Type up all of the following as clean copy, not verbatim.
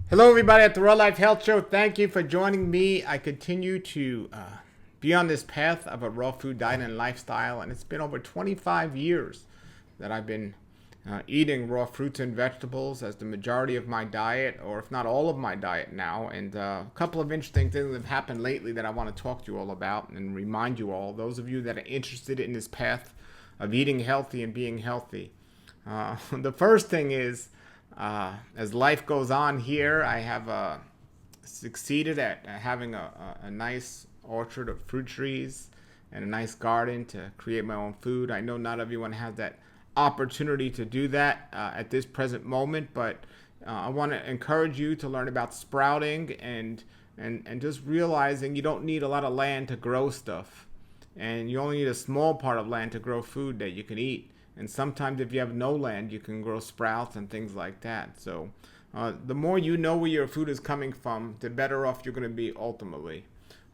Hello, everybody at the Raw Life Health Show. Thank you for joining me. I continue to be on this path of a raw food diet and lifestyle, and it's been over 25 years that I've been eating raw fruits and vegetables as the majority of my diet, or if not all of my diet now. And a couple of interesting things have happened lately that I want to talk to you all about and remind you all, those of you that are interested in this path of eating healthy and being healthy. The first thing is, as life goes on here, I have succeeded at having a nice orchard of fruit trees and a nice garden to create my own food. I know not everyone has that opportunity to do that at this present moment, but I want to encourage you to learn about sprouting and just realizing you don't need a lot of land to grow stuff, and you only need a small part of land to grow food that you can eat. And sometimes, if you have no land, you can grow sprouts and things like that. So, the more you know where your food is coming from, the better off you're going to be ultimately.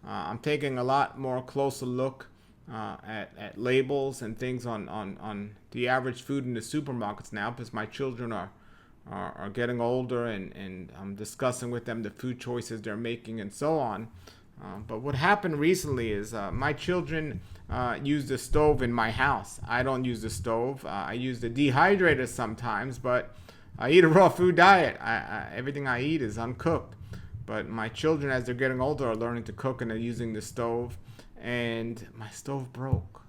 I'm taking a lot more closer look at labels and things on the average food in the supermarkets now, because my children are getting older, and I'm discussing with them the food choices they're making and so on. But what happened recently is my children use the stove in my house. I don't use the stove. I use the dehydrator sometimes, but I eat a raw food diet. Everything I eat is uncooked. But my children, as they're getting older, are learning to cook and they're using the stove. And my stove broke.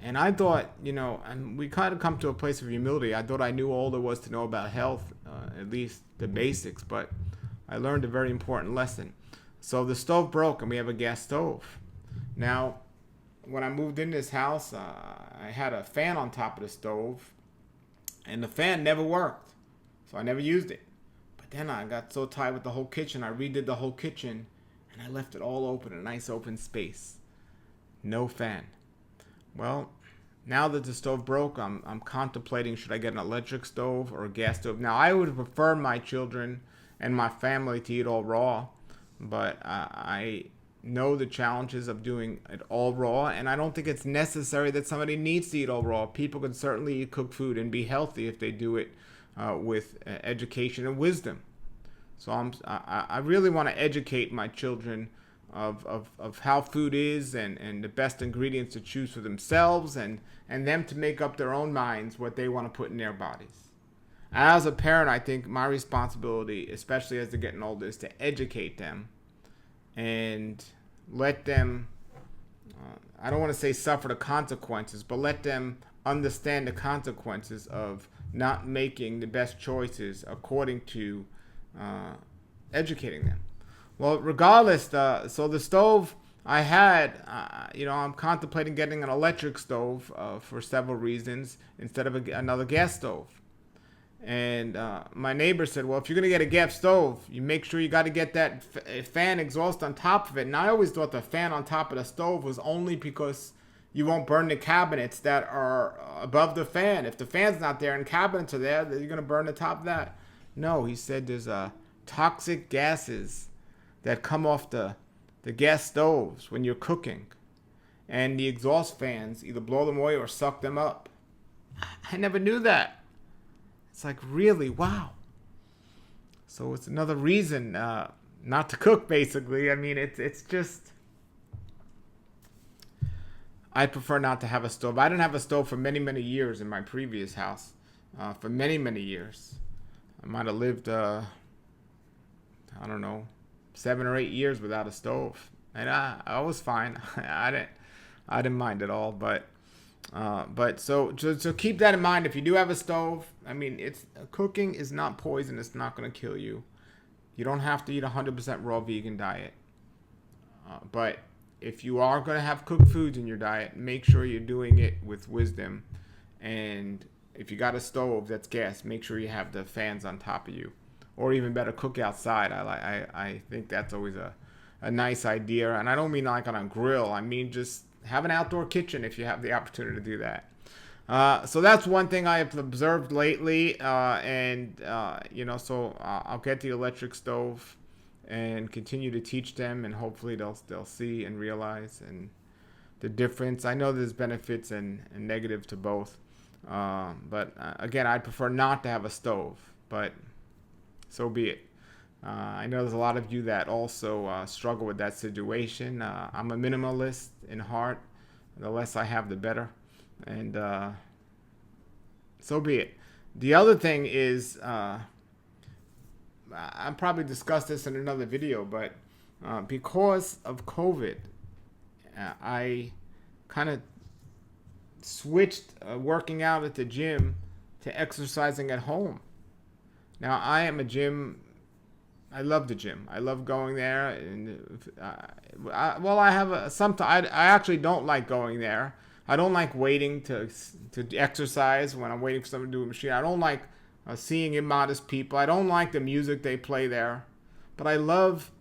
And I thought, and we kind of come to a place of humility. I thought I knew all there was to know about health, at least the basics, but I learned a very important lesson. So the stove broke and we have a gas stove. Now, when I moved in this house, I had a fan on top of the stove, and the fan never worked. So I never used it. But then I got so tired with the whole kitchen, I redid the whole kitchen, and I left it all open, a nice open space. No fan. Well, now that the stove broke, I'm contemplating, should I get an electric stove or a gas stove. Now, I would prefer my children and my family to eat all raw, but I know the challenges of doing it all raw, and I don't think it's necessary that somebody needs to eat all raw. People can certainly eat cooked food and be healthy if they do it with education and wisdom. So I really want to educate my children of how food is, and the best ingredients to choose for themselves, and them to make up their own minds what they want to put in their bodies. As a parent, I think my responsibility, especially as they're getting older, is to educate them and let them, I don't want to say suffer the consequences, but let them understand the consequences of not making the best choices according to educating them. Well, regardless, so the stove I had, I'm contemplating getting an electric stove for several reasons instead of another gas stove. And my neighbor said, well, if you're going to get a gas stove, you make sure you got to get that fan exhaust on top of it. And I always thought the fan on top of the stove was only because you won't burn the cabinets that are above the fan. If the fan's not there and cabinets are there, then you're going to burn the top of that. No, he said there's toxic gases that come off the gas stoves when you're cooking. And the exhaust fans either blow them away or suck them up. I never knew that. It's like, really? Wow. So it's another reason not to cook, basically. I mean, it's just, I prefer not to have a stove. I didn't have a stove for many, many years in my previous house. For many, many years. I might have lived, I don't know, 7 or 8 years without a stove. And I was fine. I didn't mind at all, but so keep that in mind. If you do have a stove, I mean, cooking is not poison. It's not going to kill you. You don't have to eat 100% raw vegan diet. But if you are going to have cooked foods in your diet, make sure you're doing it with wisdom. And if you got a stove that's gas, make sure you have the fans on top of you. Or even better, cook outside. I think that's always a nice idea. And I don't mean like on a grill. I mean just have an outdoor kitchen if you have the opportunity to do that. So that's one thing I have observed lately, so I'll get the electric stove and continue to teach them, and hopefully they'll see and realize and the difference. I know there's benefits and negative to both, but again, I prefer not to have a stove, but So be it. I know there's a lot of you that also struggle with that situation. I'm a minimalist in heart. The less I have, the better. And so be it. The other thing is, I'll probably discuss this in another video, but because of COVID, I kind of switched working out at the gym to exercising at home. Now, I am a gym. I love the gym. I love going there, and I have I actually don't like going there. I don't like waiting to exercise when I'm waiting for someone to do a machine. I don't like seeing immodest people. I don't like the music they play there. But I love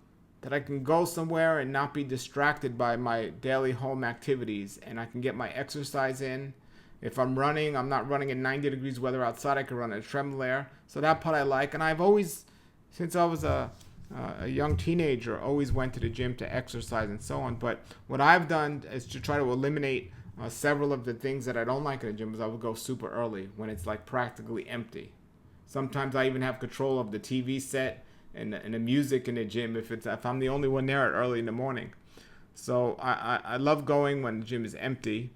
that I can go somewhere and not be distracted by my daily home activities, and I can get my exercise in. If I'm running, I'm not running in 90 degrees weather outside. I can run in a treadmill there. So that part I like. And I've always, since I was a young teenager, always went to the gym to exercise and so on. But what I've done is to try to eliminate several of the things that I don't like in the gym. Is I would go super early when it's like practically empty. Sometimes I even have control of the TV set and the music in the gym if I'm the only one there early in the morning. So I love going when the gym is empty.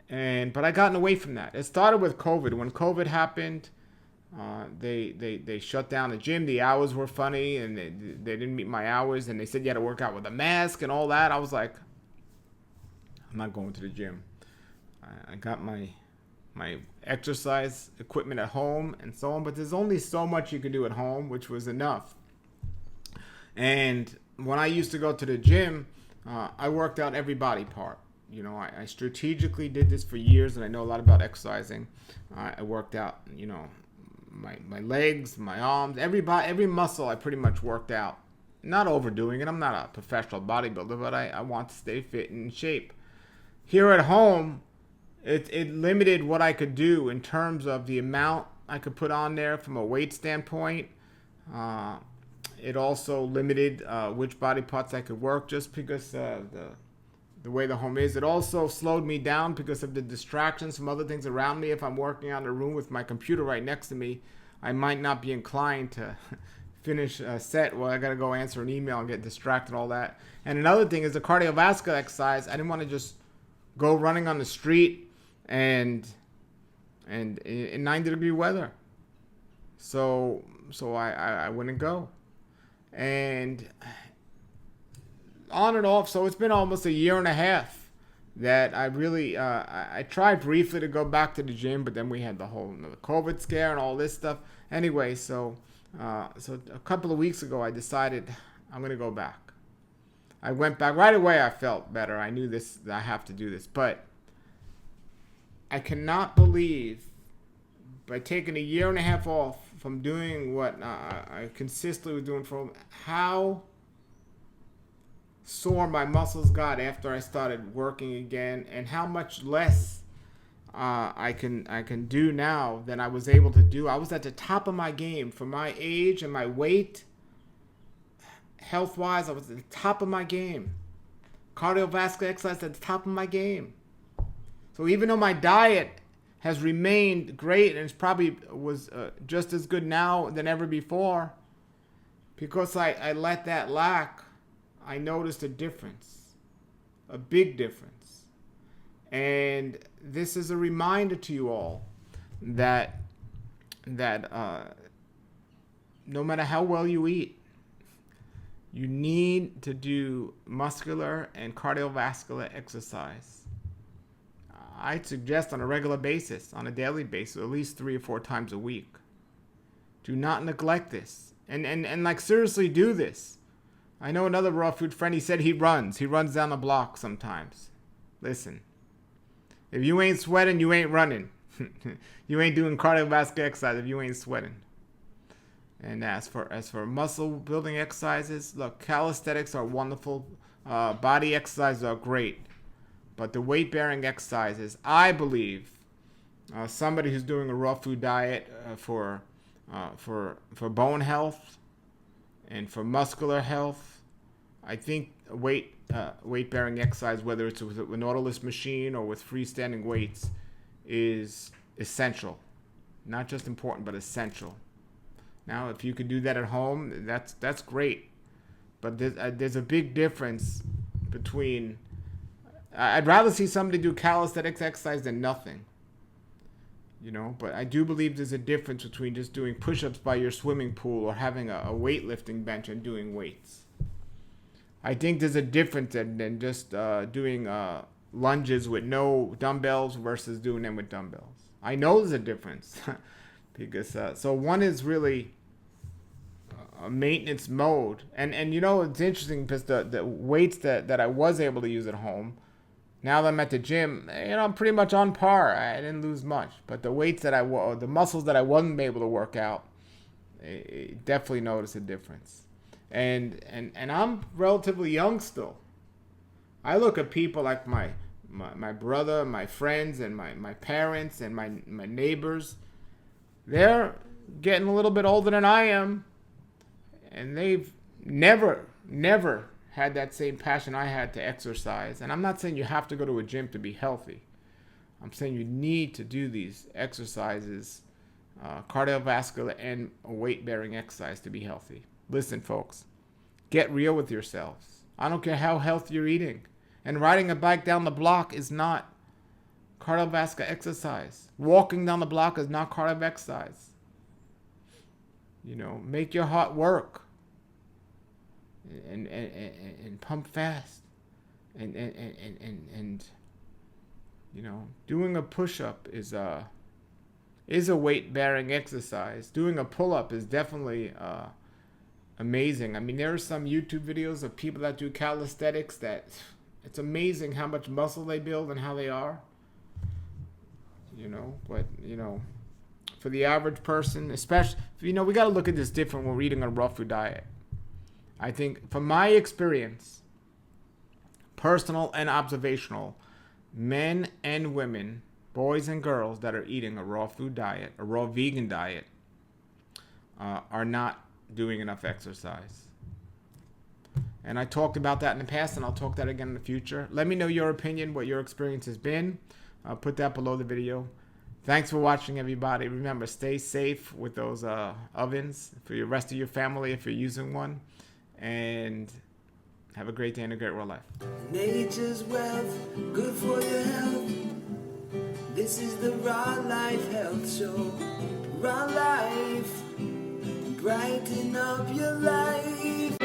But I gotten away from that. It started with COVID. When COVID happened, they shut down the gym. The hours were funny, and they didn't meet my hours. And they said you had to work out with a mask and all that. I was like, I'm not going to the gym. I got my exercise equipment at home and so on. But there's only so much you can do at home, which was enough. And when I used to go to the gym, I worked out every body part. You know, I strategically did this for years, and I know a lot about exercising. I worked out, you know, my legs, my arms, every muscle I pretty much worked out. Not overdoing it. I'm not a professional bodybuilder, but I want to stay fit and in shape. Here at home, it limited what I could do in terms of the amount I could put on there from a weight standpoint. It also limited which body parts I could work just because the way the home is. It also slowed me down because of the distractions from other things around me. If I'm working out in a room with my computer right next to me, I might not be inclined to finish a set. Well, I got to go answer an email and get distracted and all that. And another thing is the cardiovascular exercise. I didn't want to just go running on the street and in 90-degree weather. So I wouldn't go. And on and off, so it's been almost a year and a half that I really I tried briefly to go back to the gym, but then we had the whole COVID scare and all this stuff. Anyway, so a couple of weeks ago I decided I'm gonna go back. I went back right away. I felt better. I knew this. I have to do this, but I cannot believe by taking a year and a half off from doing what I consistently was doing for how sore my muscles got after I started working again, and how much less I can do now than I was able to do. I was at the top of my game for my age and my weight. Health wise, I was at the top of my game. Cardiovascular exercise at the top of my game. So even though my diet has remained great and it's probably was just as good now than ever before, because I let that lack, I noticed a difference, a big difference. And this is a reminder to you all that no matter how well you eat, you need to do muscular and cardiovascular exercise. I'd suggest on a regular basis, on a daily basis, at least 3 or 4 times a week. Do not neglect this. And like seriously do this. I know another raw food friend, he said he runs down the block sometimes. Listen, if you ain't sweating, you ain't running. You ain't doing cardiovascular exercise if you ain't sweating. And as for muscle building exercises, look, calisthenics are wonderful. Body exercises are great. But the weight bearing exercises, I believe, somebody who's doing a raw food diet for bone health and for muscular health, I think weight bearing exercise, whether it's with a Nautilus machine or with freestanding weights, is essential. Not just important, but essential. Now, if you could do that at home, that's great. But there's a big difference between. I'd rather see somebody do calisthenics exercise than nothing. But I do believe there's a difference between just doing push-ups by your swimming pool or having a weightlifting bench and doing weights. I think there's a difference than just doing lunges with no dumbbells versus doing them with dumbbells. I know there's a difference because so one is really a maintenance mode, and it's interesting because the weights that I was able to use at home, now that I'm at the gym, I'm pretty much on par. I didn't lose much, but the weights the muscles that I wasn't able to work out, I definitely noticed a difference. And I'm relatively young still. I look at people like my brother, my friends, and my parents, and my neighbors. They're getting a little bit older than I am, and they've never had that same passion I had to exercise. And I'm not saying you have to go to a gym to be healthy. I'm saying you need to do these exercises, cardiovascular and weight-bearing exercise to be healthy. Listen, folks, get real with yourselves. I don't care how healthy you're eating. And riding a bike down the block is not cardiovascular exercise. Walking down the block is not cardiovascular exercise. Make your heart work. And pump fast. And doing a push-up is a weight-bearing exercise. Doing a pull-up is definitely amazing. I mean, there are some YouTube videos of people that do calisthenics that it's amazing how much muscle they build and how they are. But for the average person, especially, we got to look at this different when we're eating a raw food diet. I think, from my experience, personal and observational, men and women, boys and girls that are eating a raw food diet, a raw vegan diet, are not doing enough exercise. And I talked about that in the past, and I'll talk that again in the future. Let me know your opinion, what your experience has been. I'll put that below the video. Thanks for watching, everybody. Remember, stay safe with those ovens for the rest of your family if you're using one. And have a great day and a great real life. Nature's wealth, good for your health. This is the Raw Life Health Show. Raw Life, brighten up your life.